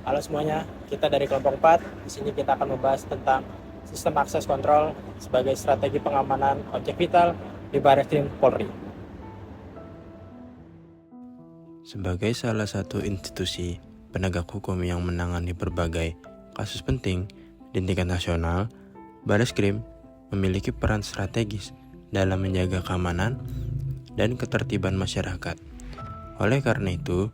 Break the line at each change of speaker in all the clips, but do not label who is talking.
Halo semuanya, kita dari kelompok 4. Di sini kita akan membahas tentang sistem akses kontrol sebagai strategi pengamanan objek vital di Bareskrim Polri.
Sebagai salah satu institusi penegak hukum yang menangani berbagai kasus penting di tingkat nasional, Bareskrim memiliki peran strategis dalam menjaga keamanan dan ketertiban masyarakat. Oleh karena itu,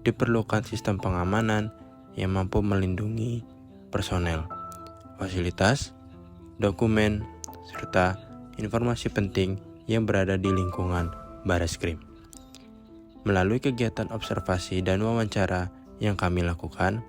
diperlukan sistem pengamanan yang mampu melindungi personel, fasilitas, dokumen, serta informasi penting yang berada di lingkungan Bareskrim. Melalui kegiatan observasi dan wawancara yang kami lakukan,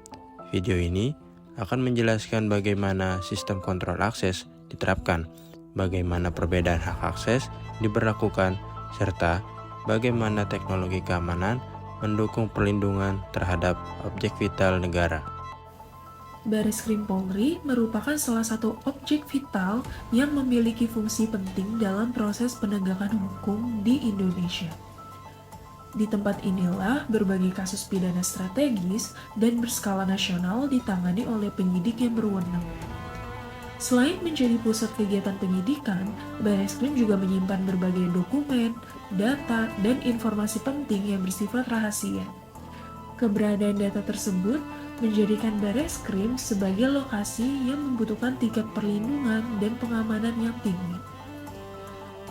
video ini akan menjelaskan bagaimana sistem kontrol akses diterapkan, bagaimana perbedaan hak akses diberlakukan, serta bagaimana teknologi keamanan mendukung perlindungan terhadap objek vital negara.
Bareskrim Polri merupakan salah satu objek vital yang memiliki fungsi penting dalam proses penegakan hukum di Indonesia. Di tempat inilah berbagai kasus pidana strategis dan berskala nasional ditangani oleh penyidik yang berwenang. Selain menjadi pusat kegiatan penyidikan, Bareskrim juga menyimpan berbagai dokumen, data, dan informasi penting yang bersifat rahasia. Keberadaan data tersebut menjadikan Bareskrim sebagai lokasi yang membutuhkan tingkat perlindungan dan pengamanan yang tinggi.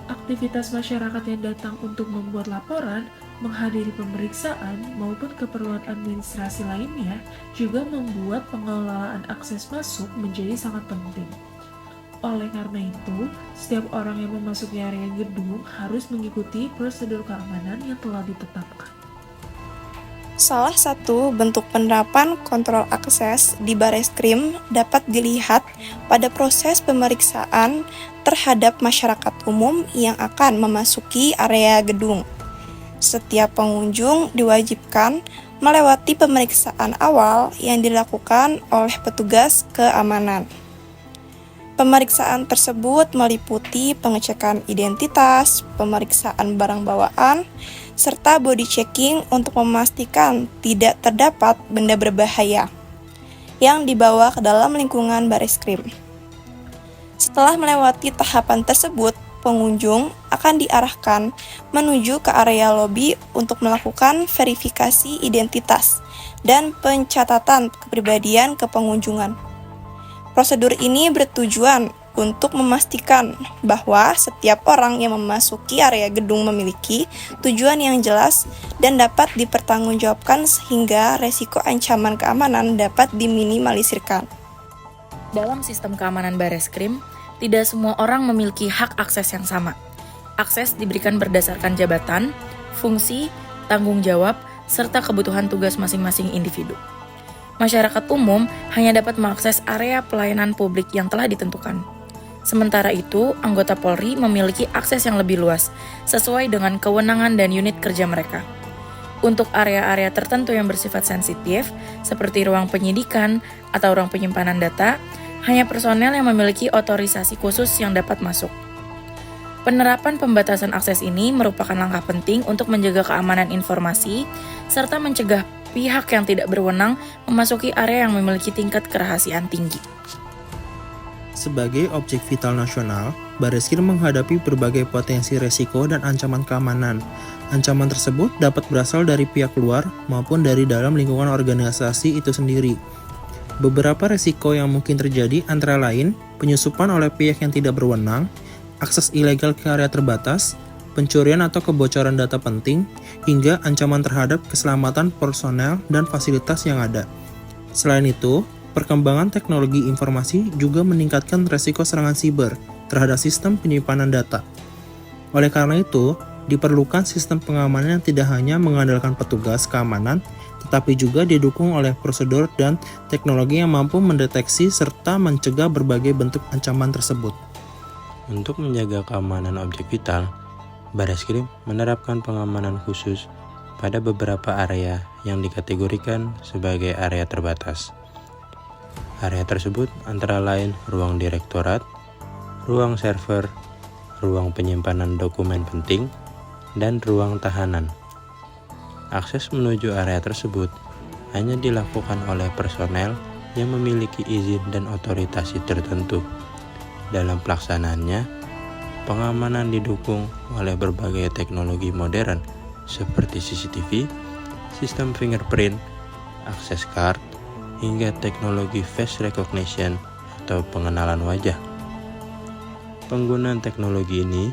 Aktivitas masyarakat yang datang untuk membuat laporan, menghadiri pemeriksaan, maupun keperluan administrasi lainnya juga membuat pengelolaan akses masuk menjadi sangat penting. Oleh karena itu, setiap orang yang memasuki area gedung harus mengikuti prosedur keamanan yang telah ditetapkan.
Salah satu bentuk penerapan kontrol akses di Bareskrim dapat dilihat pada proses pemeriksaan terhadap masyarakat umum yang akan memasuki area gedung. Setiap pengunjung diwajibkan melewati pemeriksaan awal yang dilakukan oleh petugas keamanan. Pemeriksaan tersebut meliputi pengecekan identitas, pemeriksaan barang bawaan, serta body checking untuk memastikan tidak terdapat benda berbahaya yang dibawa ke dalam lingkungan Bareskrim. Setelah melewati tahapan tersebut, pengunjung akan diarahkan menuju ke area lobi untuk melakukan verifikasi identitas dan pencatatan kepribadian kepengunjungan. Prosedur ini bertujuan untuk memastikan bahwa setiap orang yang memasuki area gedung memiliki tujuan yang jelas dan dapat dipertanggungjawabkan sehingga resiko ancaman keamanan dapat diminimalisirkan.
Dalam sistem keamanan Bareskrim, tidak semua orang memiliki hak akses yang sama. Akses diberikan berdasarkan jabatan, fungsi, tanggung jawab, serta kebutuhan tugas masing-masing individu. Masyarakat umum hanya dapat mengakses area pelayanan publik yang telah ditentukan. Sementara itu, anggota Polri memiliki akses yang lebih luas, sesuai dengan kewenangan dan unit kerja mereka. Untuk area-area tertentu yang bersifat sensitif, seperti ruang penyidikan atau ruang penyimpanan data, hanya personel yang memiliki otorisasi khusus yang dapat masuk. Penerapan pembatasan akses ini merupakan langkah penting untuk menjaga keamanan informasi, serta mencegah pihak yang tidak berwenang memasuki area yang memiliki tingkat kerahasiaan tinggi.
Sebagai objek vital nasional, Bareskrim menghadapi berbagai potensi resiko dan ancaman keamanan. Ancaman tersebut dapat berasal dari pihak luar maupun dari dalam lingkungan organisasi itu sendiri. Beberapa resiko yang mungkin terjadi antara lain penyusupan oleh pihak yang tidak berwenang, akses ilegal ke area terbatas, pencurian atau kebocoran data penting, hingga ancaman terhadap keselamatan personel dan fasilitas yang ada. Selain itu, perkembangan teknologi informasi juga meningkatkan resiko serangan siber terhadap sistem penyimpanan data. Oleh karena itu, diperlukan sistem pengamanan yang tidak hanya mengandalkan petugas keamanan, tetapi juga didukung oleh prosedur dan teknologi yang mampu mendeteksi serta mencegah berbagai bentuk ancaman tersebut.
Untuk menjaga keamanan objek vital, Bareskrim menerapkan pengamanan khusus pada beberapa area yang dikategorikan sebagai area terbatas. Area tersebut antara lain ruang direktorat, ruang server, ruang penyimpanan dokumen penting, dan ruang tahanan. Akses menuju area tersebut hanya dilakukan oleh personel yang memiliki izin dan otorisasi tertentu. Dalam pelaksanaannya, pengamanan didukung oleh berbagai teknologi modern seperti CCTV, sistem fingerprint, access card, hingga teknologi face recognition atau pengenalan wajah. Penggunaan teknologi ini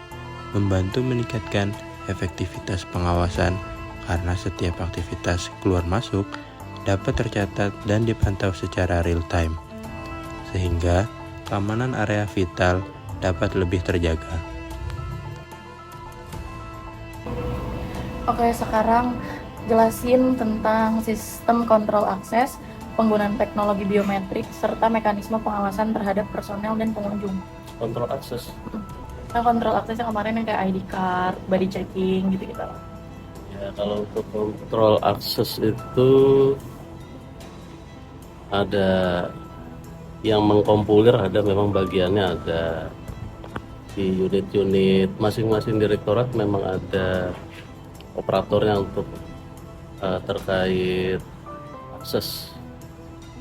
membantu meningkatkan efektivitas pengawasan karena setiap aktivitas keluar masuk dapat tercatat dan dipantau secara real time, sehingga keamanan area vital dapat lebih terjaga.
Oke, sekarang jelasin tentang sistem kontrol akses, penggunaan teknologi biometrik, serta mekanisme pengawasan terhadap personel dan pengunjung.
Kontrol akses.
Nah, kontrol akses yang kemarin yang kayak ID card, body checking gitu-gitu lah.
Ya, kalau untuk kontrol akses itu ada yang mengkompulir, ada memang bagiannya ada di unit-unit masing-masing direktorat, memang ada operatornya untuk terkait akses,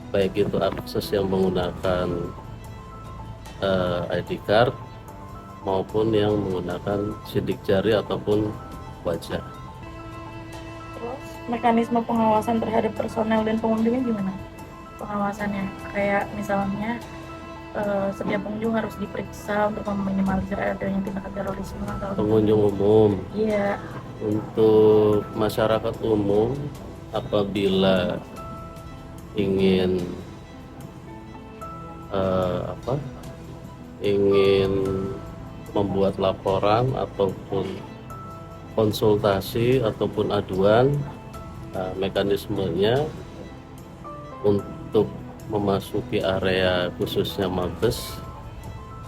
baik itu akses yang menggunakan ID card maupun yang menggunakan sidik jari ataupun wajah.
Terus mekanisme pengawasan terhadap personel dan pengunjungnya gimana? Pengawasannya kayak misalnya setiap pengunjung harus diperiksa untuk meminimalisir adanya tindakan terorisme atau
Pengunjung umum,
iya.
untuk masyarakat umum apabila ingin ingin membuat laporan ataupun konsultasi ataupun aduan, mekanismenya untuk memasuki area khususnya Mabes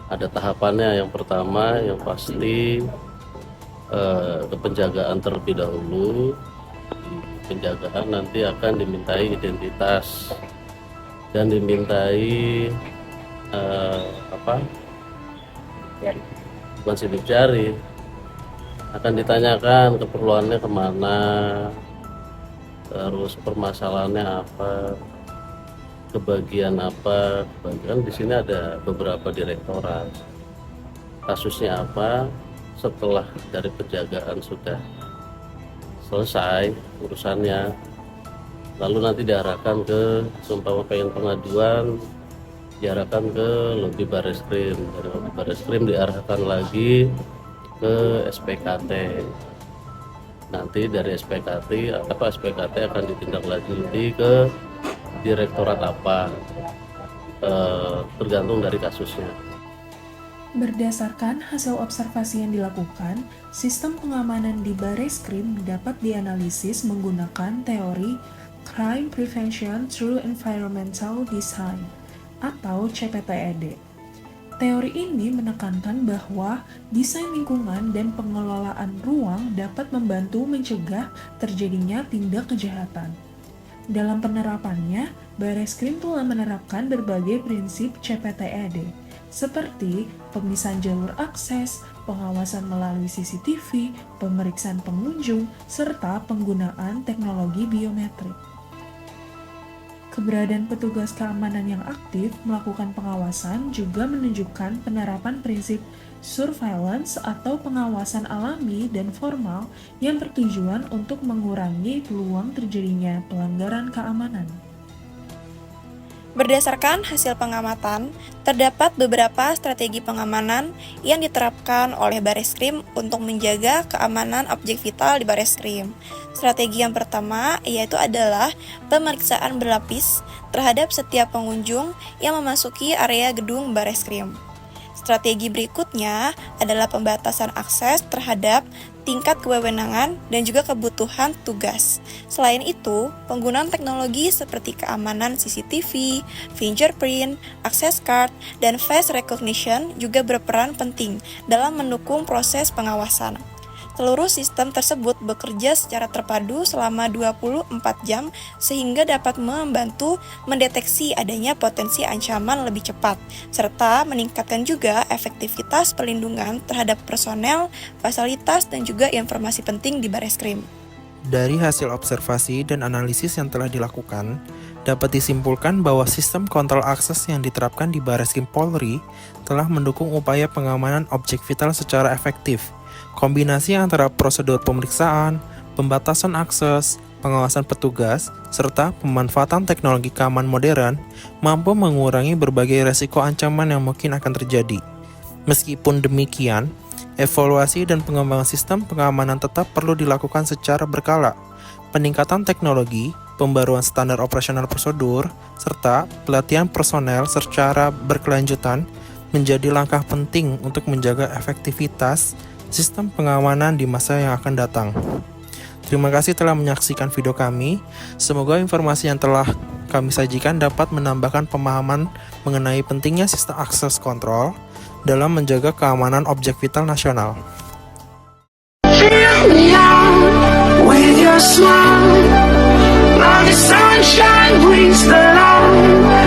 ada tahapannya. Yang pertama yang pasti ke penjagaan terlebih dahulu. Di penjagaan nanti akan dimintai identitas dan dimintai bukan sidik jari, akan ditanyakan keperluannya kemana, terus permasalahannya apa, kebagian apa. Kebagian di sini ada beberapa direktorat, kasusnya apa. Setelah dari penjagaan sudah selesai urusannya, lalu nanti diarahkan ke seumpama pengen pengaduan, diarahkan ke lobi Bareskrim, dari lobi Bareskrim diarahkan lagi ke SPKT. Nanti dari SPKT akan ditindaklanjuti ke direktorat apa, tergantung dari kasusnya.
Berdasarkan hasil observasi yang dilakukan, sistem pengamanan di Bareskrim dapat dianalisis menggunakan teori Crime Prevention Through Environmental Design atau CPTED. Teori ini menekankan bahwa desain lingkungan dan pengelolaan ruang dapat membantu mencegah terjadinya tindak kejahatan. Dalam penerapannya, Bareskrim telah menerapkan berbagai prinsip CPTED, seperti pemisahan jalur akses, pengawasan melalui CCTV, pemeriksaan pengunjung, serta penggunaan teknologi biometrik. Keberadaan petugas keamanan yang aktif melakukan pengawasan juga menunjukkan penerapan prinsip surveillance atau pengawasan alami dan formal yang bertujuan untuk mengurangi peluang terjadinya pelanggaran keamanan.
Berdasarkan hasil pengamatan, terdapat beberapa strategi pengamanan yang diterapkan oleh Bareskrim untuk menjaga keamanan objek vital di Bareskrim. Strategi yang pertama yaitu adalah pemeriksaan berlapis terhadap setiap pengunjung yang memasuki area gedung Bareskrim. Strategi berikutnya adalah pembatasan akses terhadap tingkat kewenangan dan juga kebutuhan tugas. Selain itu, penggunaan teknologi seperti keamanan CCTV, fingerprint, access card, dan face recognition juga berperan penting dalam mendukung proses pengawasan. Seluruh sistem tersebut bekerja secara terpadu selama 24 jam sehingga dapat membantu mendeteksi adanya potensi ancaman lebih cepat, serta meningkatkan juga efektivitas perlindungan terhadap personel, fasilitas, dan juga informasi penting di Bareskrim.
Dari hasil observasi dan analisis yang telah dilakukan, dapat disimpulkan bahwa sistem kontrol akses yang diterapkan di Bareskrim Polri telah mendukung upaya pengamanan objek vital secara efektif. Kombinasi antara prosedur pemeriksaan, pembatasan akses, pengawasan petugas, serta pemanfaatan teknologi keamanan modern mampu mengurangi berbagai resiko ancaman yang mungkin akan terjadi. Meskipun demikian, evaluasi dan pengembangan sistem pengamanan tetap perlu dilakukan secara berkala. Peningkatan teknologi, pembaruan standar operasional prosedur, serta pelatihan personel secara berkelanjutan menjadi langkah penting untuk menjaga efektivitas sistem pengamanan di masa yang akan datang. Terima kasih telah menyaksikan video kami. Semoga informasi yang telah kami sajikan dapat menambahkan pemahaman mengenai pentingnya sistem akses kontrol dalam menjaga keamanan objek vital nasional.
Fill me out with your smile, like the sunshine brings the light.